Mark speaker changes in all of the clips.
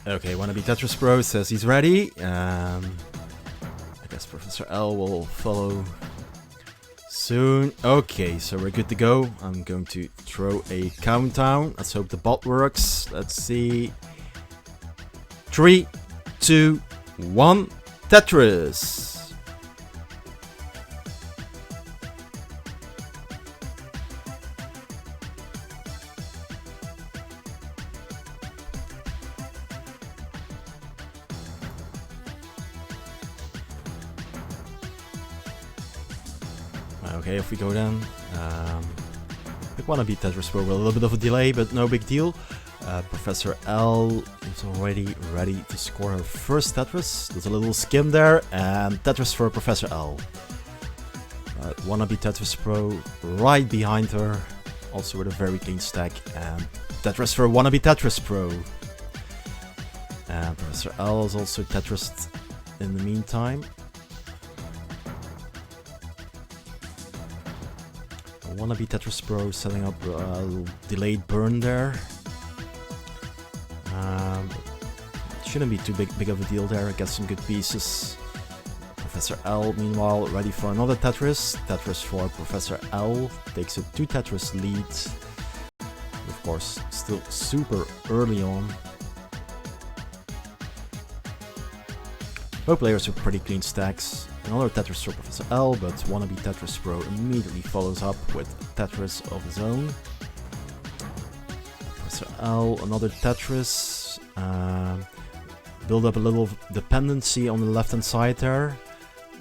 Speaker 1: Okay, Wannabe Tetris Pro says he's ready. I guess Professor L will follow soon. Okay, so we're good to go. I'm going to throw a countdown. Let's hope the bot works. Let's see. 3, 2, 1, Tetris! Okay, if we go then. Pick Wannabe Tetris Pro with a little bit of a delay, but no big deal. Professor L is already ready to score her first Tetris. There's a little skim there, and Tetris for Professor L. Wannabe Tetris Pro right behind her, also with a very clean stack, and Tetris for Wannabe Tetris Pro. And Professor L is also Tetrised in the meantime. Wannabe Tetris Pro setting up a delayed burn there. Shouldn't be too big of a deal there. Get some good pieces. Professor L, meanwhile, ready for another Tetris. Tetris for Professor L. Takes a 2 Tetris lead. Of course, still super early on. Both players have pretty clean stacks. Another Tetris for Professor L, but Wannabe Tetris Pro immediately follows up with a Tetris of his own. Professor L, another Tetris. Build up a little dependency on the left hand side there.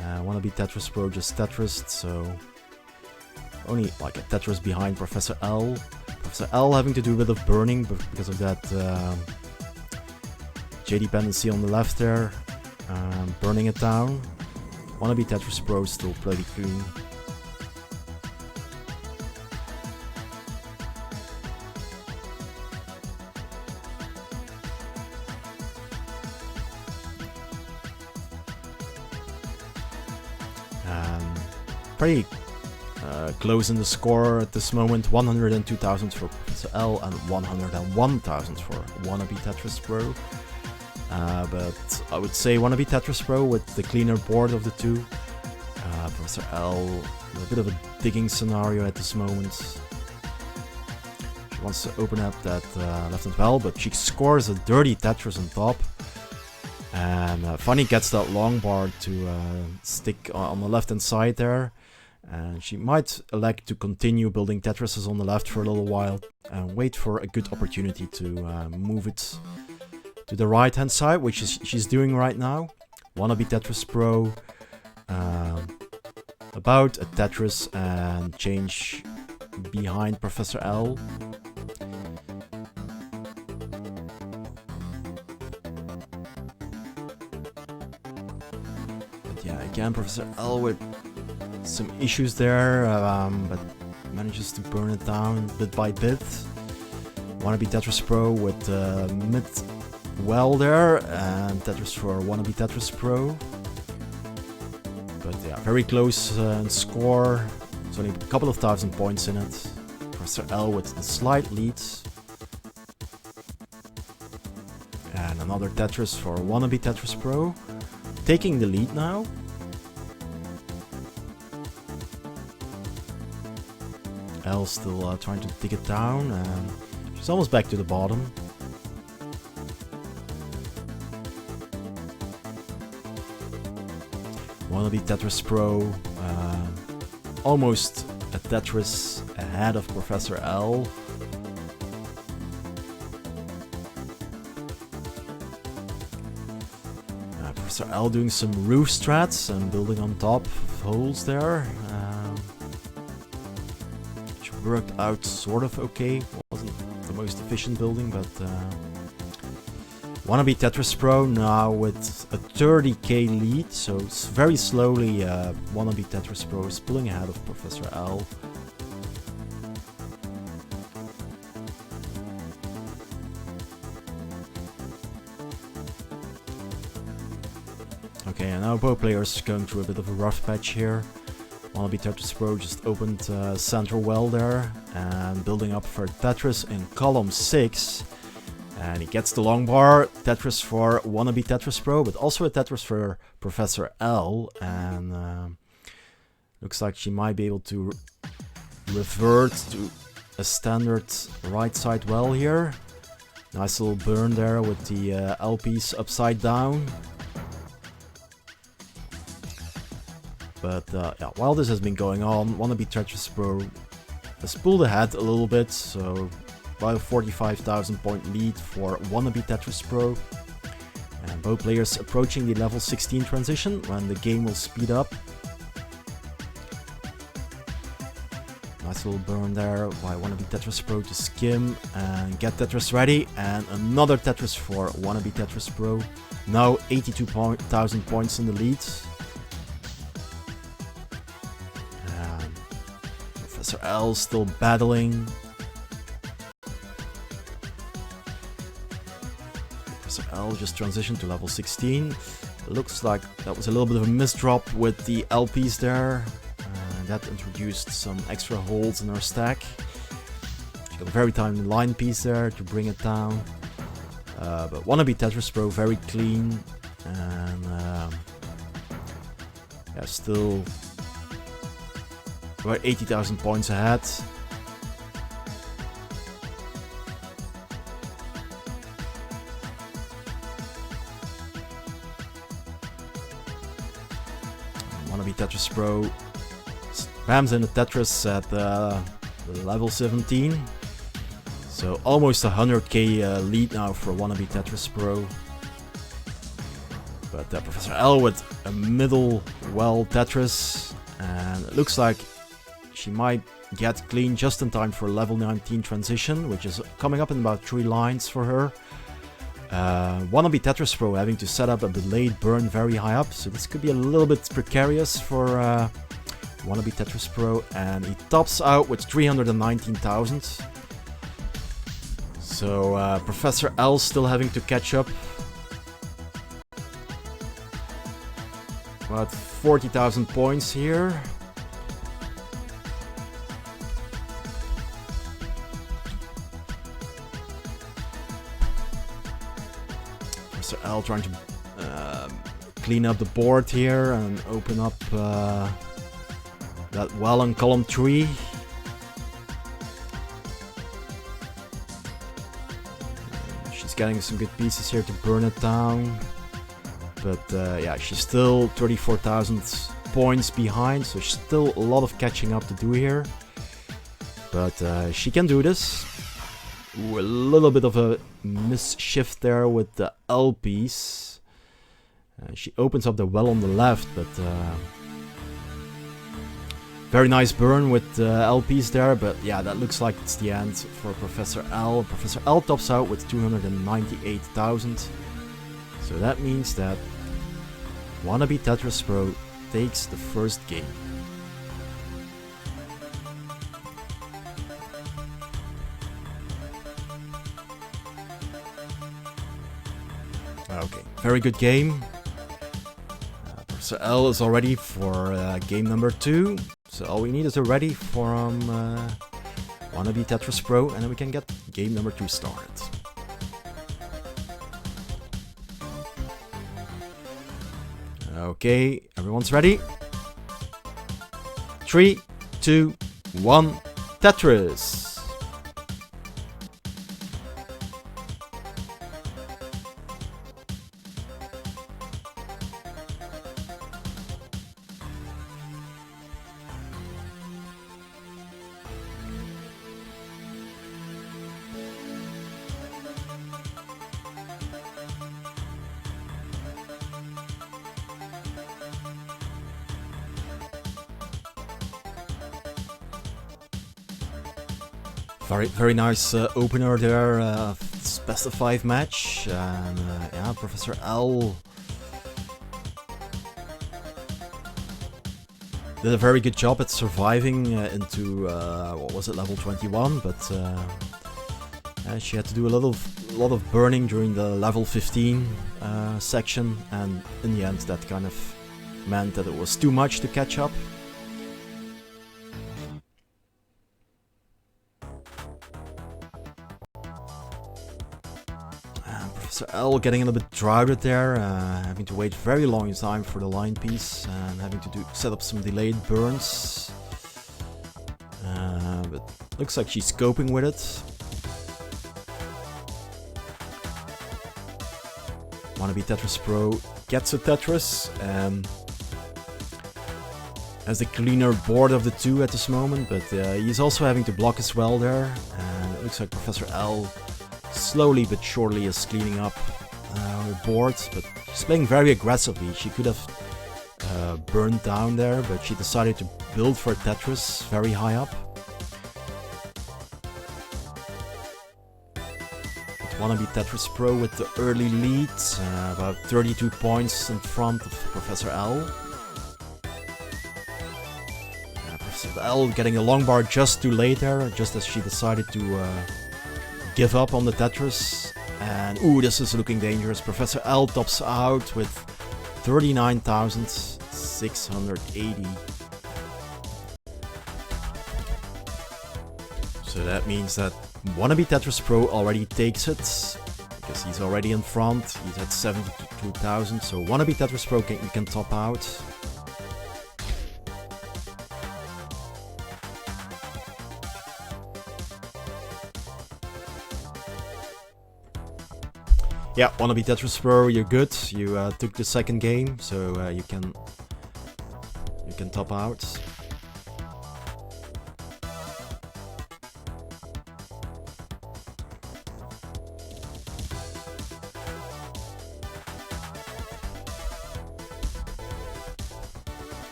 Speaker 1: Wannabe Tetris Pro just Tetrised, so only like a Tetris behind Professor L. Professor L having to do a bit of burning because of that J dependency on the left there. Burning it down. Wannabe Tetris Pro is still pretty clean. Pretty close in the score at this moment. 102,000 for Professor L and 101,000 for Wannabe Tetris Pro. But I would say Wannabe Tetris Pro with the cleaner board of the two. Professor L, a bit of a digging scenario at this moment. She wants to open up that left hand well, but she scores a dirty Tetris on top. And Funny gets that long bar to stick on the left hand side there. And she might elect to continue building Tetrises on the left for a little while and wait for a good opportunity to move it to the right hand side, which she's doing right now. Wannabe Tetris Pro, about a Tetris and change behind Professor L. But yeah, again, Professor L with some issues there, but manages to burn it down bit by bit. Wannabe Tetris Pro with mid well there, and Tetris for Wannabe Tetris Pro. But yeah, very close in score. There's only a couple of thousand points in it. Professor L with the slight lead. And another Tetris for Wannabe Tetris Pro. Taking the lead now. L still trying to dig it down, and she's almost back to the bottom. Wannabe Tetris Pro, almost a Tetris ahead of Professor L. Professor L doing some roof strats and building on top of holes there. Worked out sort of okay. Wasn't the most efficient building, but Wannabe Tetris Pro now with a 30k lead, so it's very slowly Wannabe Tetris Pro is pulling ahead of Professor L. Okay, and now both players going through a bit of a rough patch here. Wannabe Tetris Pro just opened central well there and building up for Tetris in column 6. And he gets the long bar. Tetris for wannabe Tetris Pro, but also a Tetris for Professor L. And looks like she might be able to revert to a standard right side well here. Nice little burn there with the LPs upside down. But yeah, while this has been going on, wannabe Tetris Pro has pulled ahead a little bit, so about a 45,000 point lead for wannabe Tetris Pro. And both players approaching the level 16 transition when the game will speed up. Nice little burn there by wannabe Tetris Pro to skim and get Tetris ready. And another Tetris for wannabe Tetris Pro. Now 82,000 points in the lead. And Professor L still battling. Professor L just transitioned to level 16. It looks like that was a little bit of a misdrop with the LPs there. That introduced some extra holes in her stack. She got a very tiny line piece there to bring it down. But wannabe Tetris Pro very clean. And yeah, still about 80,000 points ahead. Wannabe Tetris Pro bams in the Tetris at level 17. So almost 100k lead now for wannabe Tetris Pro. But Professor L with a middle well Tetris. And it looks like she might get clean just in time for level 19 transition, which is coming up in about 3 lines for her. Wannabe Tetris Pro having to set up a delayed burn very high up, so this could be a little bit precarious for wannabe Tetris Pro, and he tops out with 319,000. So Professor L still having to catch up. About 40,000 points here. Professor L trying to clean up the board here and open up that well on column 3. She's getting some good pieces here to burn it down. But yeah, she's still 34,000 points behind, so still a lot of catching up to do here. But she can do this. Ooh, a little bit of a misshift there with the LPs. She opens up the well on the left, but very nice burn with LPs there, but yeah, that looks like it's the end for Professor L. Professor L tops out with 298,000. So that means that wannabe Tetris Pro takes the first game. Okay, very good game. Professor L is all ready for game number 2. So all we need is a ready from wannabe Tetris Pro, and then we can get game number 2 started. Okay, everyone's ready. 3, 2, 1, Tetris! Very nice opener there, best of 5 match, and yeah, Professor L did a very good job at surviving into what was it, level 21, but she had to do a lot of burning during the level 15 section, and in the end that kind of meant that it was too much to catch up. Professor L getting a little bit droughted there, having to wait very long time for the line piece and having to set up some delayed burns. But looks like she's coping with it. Wannabe Tetris Pro gets a Tetris. As the cleaner board of the two at this moment, but he's also having to block as well there. And it looks like Professor L slowly but surely is cleaning up her board, but she's playing very aggressively. She could have burned down there, but she decided to build for Tetris very high up. Wannabe Tetris Pro with the early lead, about 32 points in front of Professor L. Professor L getting a long bar just too late there, just as she decided to give up on the Tetris. And ooh, this is looking dangerous. Professor L tops out with 39,680. So that means that Wannabe Tetris Pro already takes it, because he's already in front. He's at 72,000, so Wannabe Tetris Pro can top out. Yeah, Wannabe Tetris Pro, you're good. You took the second game, so you can top out.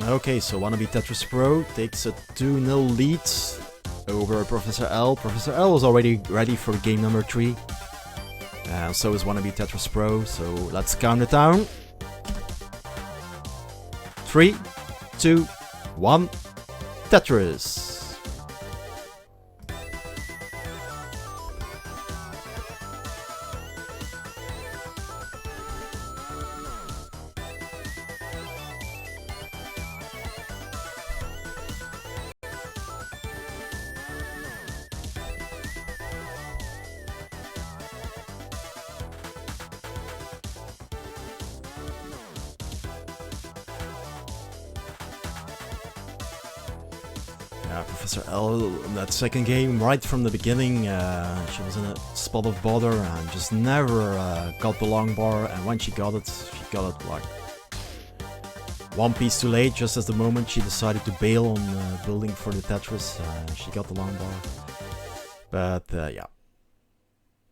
Speaker 1: Okay, so Wannabe Tetris Pro takes a 2-0 lead over Professor L. Professor L is already ready for game number 3. And so is Wannabe Tetris Pro, so let's count it down. 3, 2, 1, Tetris! Professor L in that second game, right from the beginning, she was in a spot of bother and just never got the long bar, and when she got it like one piece too late, just as the moment she decided to bail on building for the Tetris. She got the long bar. But yeah,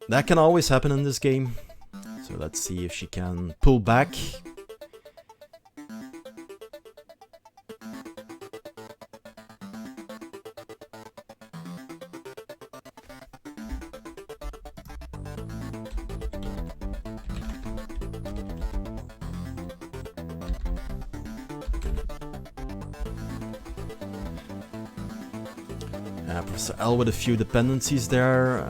Speaker 1: that can always happen in this game, so let's see if she can pull back. Professor L with a few dependencies there,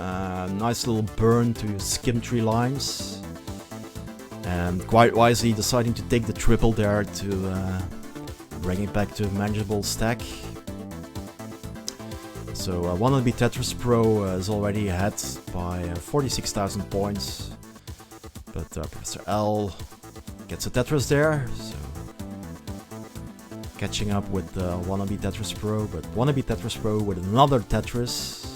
Speaker 1: nice little burn to skim 3 lines, and quite wisely deciding to take the triple there to bring it back to a manageable stack. So Wannabe Tetris Pro is already ahead by 46,000 points, but Professor L gets a Tetris there, so catching up with Wannabe Tetris Pro, but Wannabe Tetris Pro with another Tetris,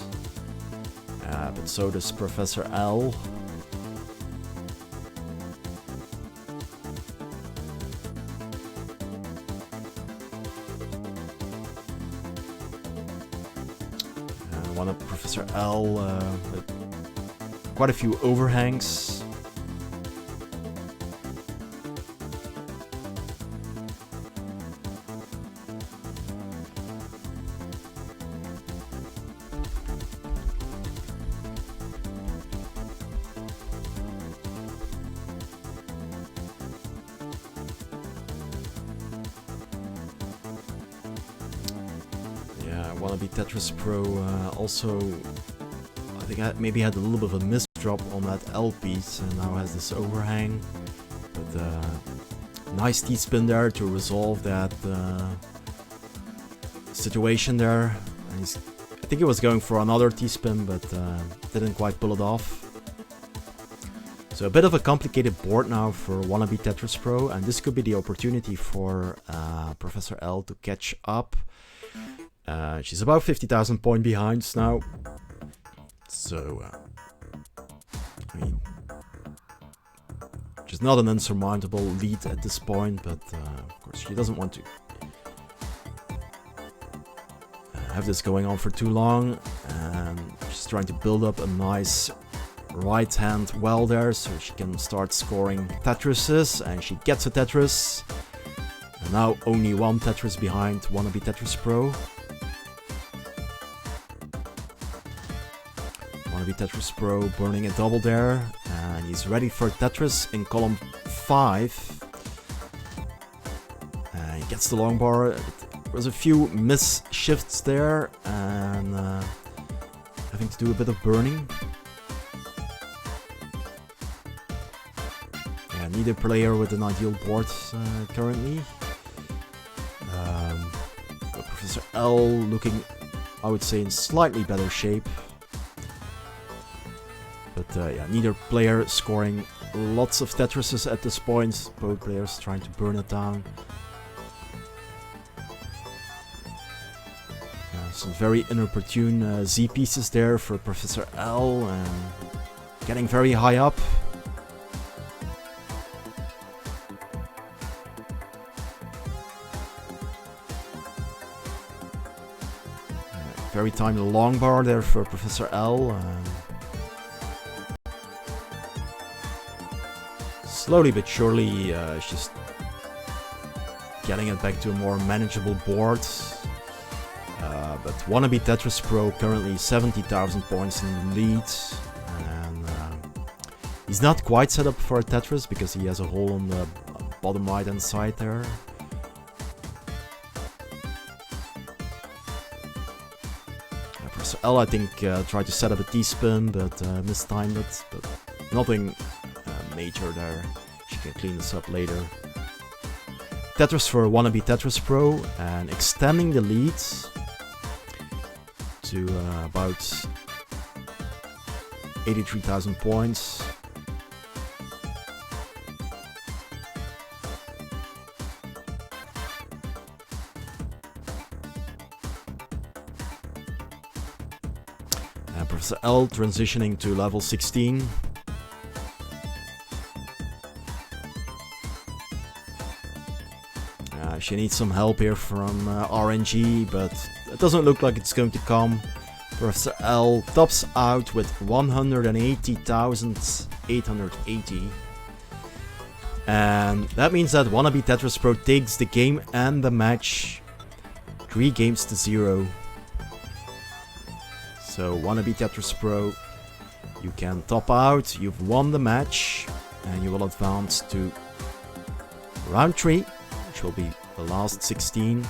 Speaker 1: but so does Professor L. One of Professor L with quite a few overhangs. Wannabe Tetris Pro also, I think, maybe had a little bit of a misdrop on that L piece and now has this overhang. But nice T-spin there to resolve that situation there. And he's think he was going for another T-spin, but didn't quite pull it off. So a bit of a complicated board now for wannabe Tetris Pro, and this could be the opportunity for Professor L to catch up. She's about 50,000 points behind now. So, I mean, she's not an insurmountable lead at this point, but of course she doesn't want to have this going on for too long. And she's trying to build up a nice right hand well there, so she can start scoring Tetrises, and she gets a Tetris. And now only one Tetris behind wannabe Tetris Pro. Wannabe Tetris Pro burning a double there, and he's ready for Tetris in column 5. He gets the long bar. There was a few miss shifts there, and having to do a bit of burning. Neither player with an ideal board currently. Professor L looking, I would say, in slightly better shape. But yeah, neither player scoring lots of Tetrises at this point. Both players trying to burn it down. Some very inopportune Z pieces there for Professor L, and getting very high up. Very tiny long bar there for Professor L. Slowly but surely, she's getting it back to a more manageable board. But wannabe Tetris Pro currently 70,000 points in the lead. And he's not quite set up for a Tetris because he has a hole on the bottom right hand side there. L, I think, tried to set up a T-spin, but mistimed it. But nothing major there. She can clean this up later. Tetris for wannabe Tetris Pro, and extending the lead to about 83,000 points. Professor L transitioning to level 16. She needs some help here from RNG, but it doesn't look like it's going to come. Professor L tops out with 180,880. And that means that wannabe Tetris Pro takes the game and the match 3 games to 0. So wannabe Tetris Pro, you can top out, you've won the match, and you will advance to round 3, which will be the last 16.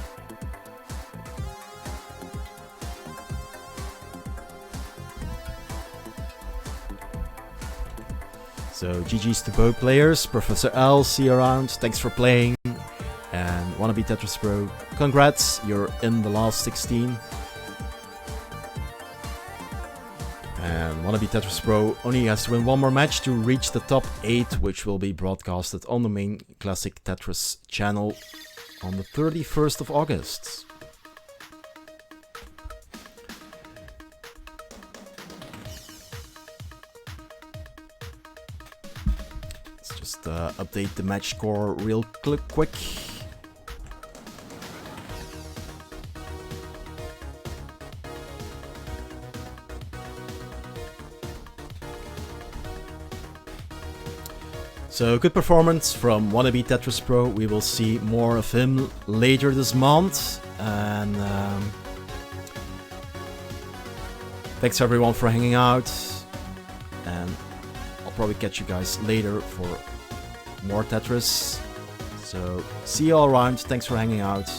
Speaker 1: So GG's to both players. Professor L, see you around, thanks for playing. And wannabe Tetris Pro, congrats, you're in the last 16. And wannabe Tetris Pro only has to win one more match to reach the top 8, which will be broadcasted on the main Classic Tetris channel on the 31st of August. Let's just update the match score real quick. So good performance from wannabe Tetris Pro. We will see more of him later this month. And thanks everyone for hanging out. And I'll probably catch you guys later for more Tetris. So see you all around. Thanks for hanging out.